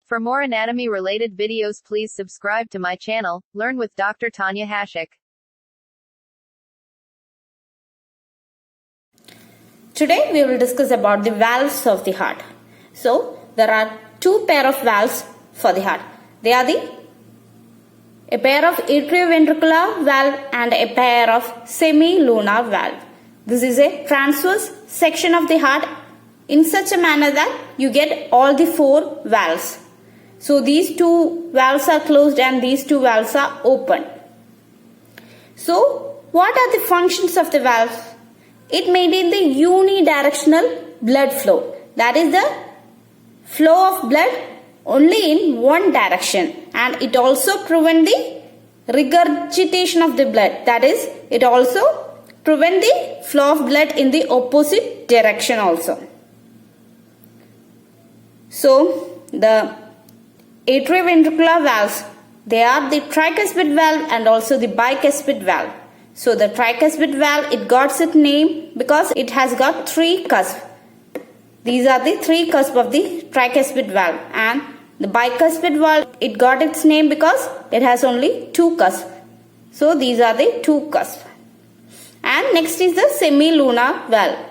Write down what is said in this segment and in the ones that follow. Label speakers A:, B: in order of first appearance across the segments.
A: For more anatomy-related videos, please subscribe to my channel, Learn with Dr. Tanya Hashik.
B: Today we will discuss about the valves of the heart. So there are two pair of valves for the heart. They are a pair of atrioventricular valve and a pair of semilunar valve. This is a transverse section of the heart in such a manner that you get all the four valves. So these two valves are closed and these two valves are open. So what are the functions of the valve? It maintains the unidirectional blood flow. That is the flow of blood only in one direction, and it also prevents the regurgitation of the blood. That is, it also prevents the flow of blood in the opposite direction also. So the atrioventricular valves, they are the tricuspid valve and also the bicuspid valve. So the tricuspid valve, it got its name because it has got three cusps. These are the three cusps of the tricuspid valve, and the bicuspid valve, it got its name because it has only two cusps. So these are the two cusps. And next is the semilunar valve.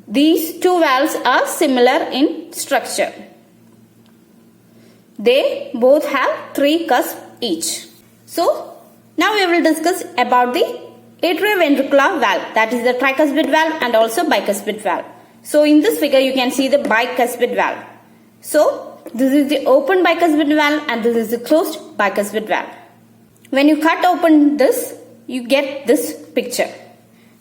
B: These two valves are similar in structure. They both have three cusps each. So now we will discuss about the atrioventricular valve, that is the tricuspid valve and also bicuspid valve. So in this figure you can see the bicuspid valve. So this is the open bicuspid valve and this is the closed bicuspid valve. When you cut open this, you get this picture.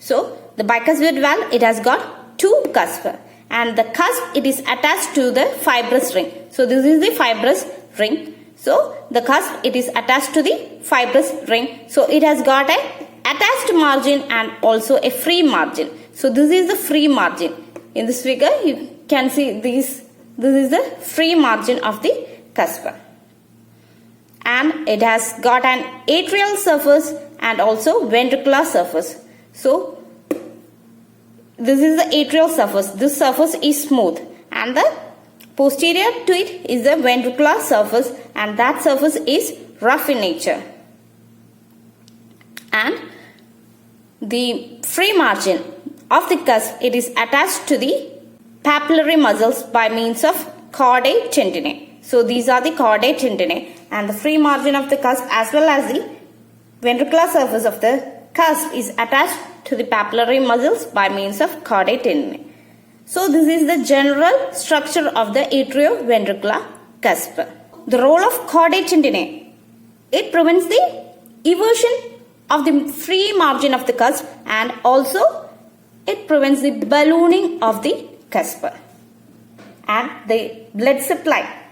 B: So the bicuspid valve, it has got two cusps, and the cusp, it is attached to the fibrous ring. So this is the fibrous ring. So the cusp, it is attached to the fibrous ring. So it has got a attached margin and also a free margin. So this is the free margin. In this figure you can see this is the free margin of the cusp. And it has got an atrial surface and also ventricular surface. So this is the atrial surface. This surface is smooth, and the posterior to it is the ventricular surface, and that surface is rough in nature. And the free margin of the cusp, it is attached to the papillary muscles by means of chordae tendineae. So these are the chordae tendineae, and the free margin of the cusp as well as the ventricular surface of the cusp is attached to the papillary muscles by means of chordae tendineae. So this is the general structure of the atrioventricular cusp. The role of chordae tendineae, it prevents the eversion of the free margin of the cusp, and also it prevents the ballooning of the cusp and the blood supply.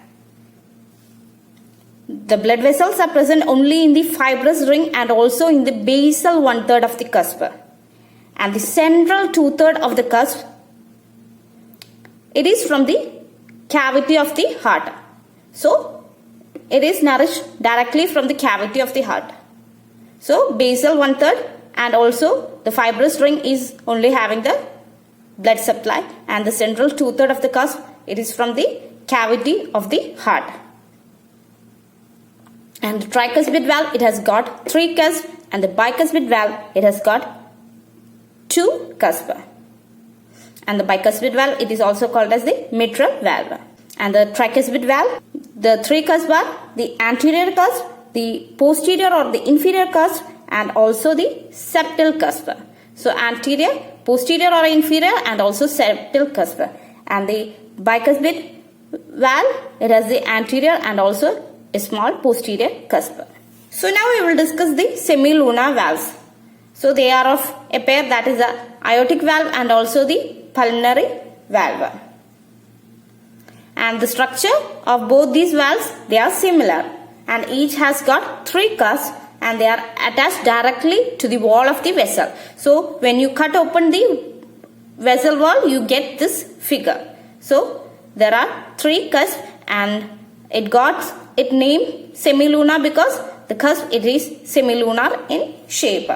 B: The blood vessels are present only in the fibrous ring and also in the basal 1/3 of the cusp. And the central 2/3 of the cusp, it is from the cavity of the heart. So it is nourished directly from the cavity of the heart. So basal 1/3 and also the fibrous ring is only having the blood supply, and the central 2/3 of the cusp, it is from the cavity of the heart. And the tricuspid valve, it has got three cusps, and the bicuspid valve, it has got two cusps. And the bicuspid valve, it is also called as the mitral valve. And the tricuspid valve, the three cusps are the anterior cusp, the posterior or the inferior cusp, and also the septal cusp. So anterior, posterior or inferior, and also septal cusp. And the bicuspid valve, it has the anterior and also a small posterior cusp. So now we will discuss the semilunar valves. So they are of a pair, that is the aortic valve and also the pulmonary valve. And the structure of both these valves, they are similar, and each has got three cusps, and they are attached directly to the wall of the vessel. So when you cut open the vessel wall, you get this figure. So there are three cusps, and it got its name semilunar because the cusp, it is semilunar in shape.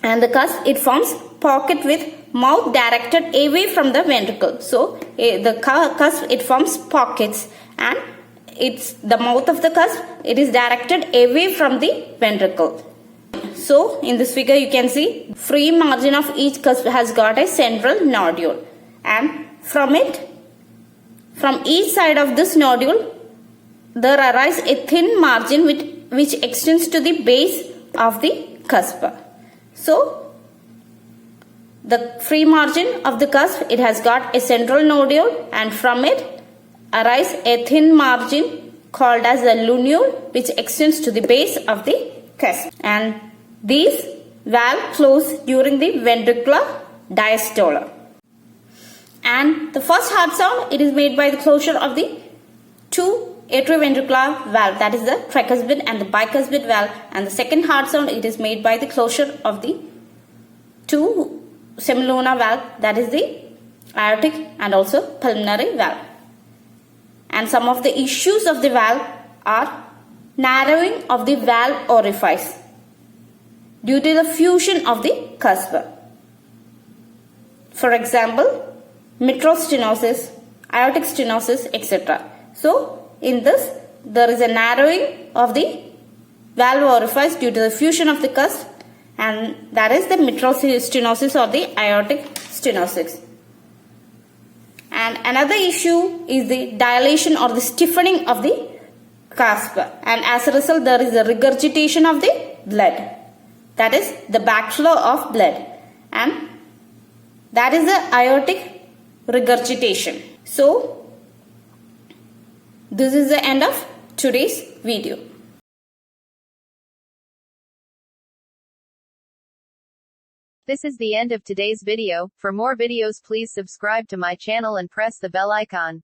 B: And the cusp, it forms pocket with mouth directed away from the ventricle. So the cusp, it forms pockets, and it's the mouth of the cusp, it is directed away from the ventricle. So in this figure you can see free margin of each cusp has got a central nodule, and from each side of this nodule there arises a thin margin which extends to the base of the cusp. So the free margin of the cusp, it has got a central nodule, and from it arises a thin margin called as a lunule which extends to the base of the cusp. And these valve close during the ventricular diastole. And the first heart sound, it is made by the closure of the two atrioventricular valve, that is the tricuspid and the bicuspid valve, and the second heart sound, it is made by the closure of the two semilunar valve, that is the aortic and also pulmonary valve. And some of the issues of the valve are narrowing of the valve orifice due to the fusion of the cusp. For example, mitral stenosis, aortic stenosis, etc. So in this, there is a narrowing of the valve orifice due to the fusion of the cusp, and that is the mitral stenosis or the aortic stenosis. And another issue is the dilation or the stiffening of the cusp, and as a result there is a regurgitation of the blood, that is the backflow of blood, and that is the aortic regurgitation. So this is the end of today's video.
A: This is the end of today's video. For more videos, please subscribe to my channel and press the bell icon.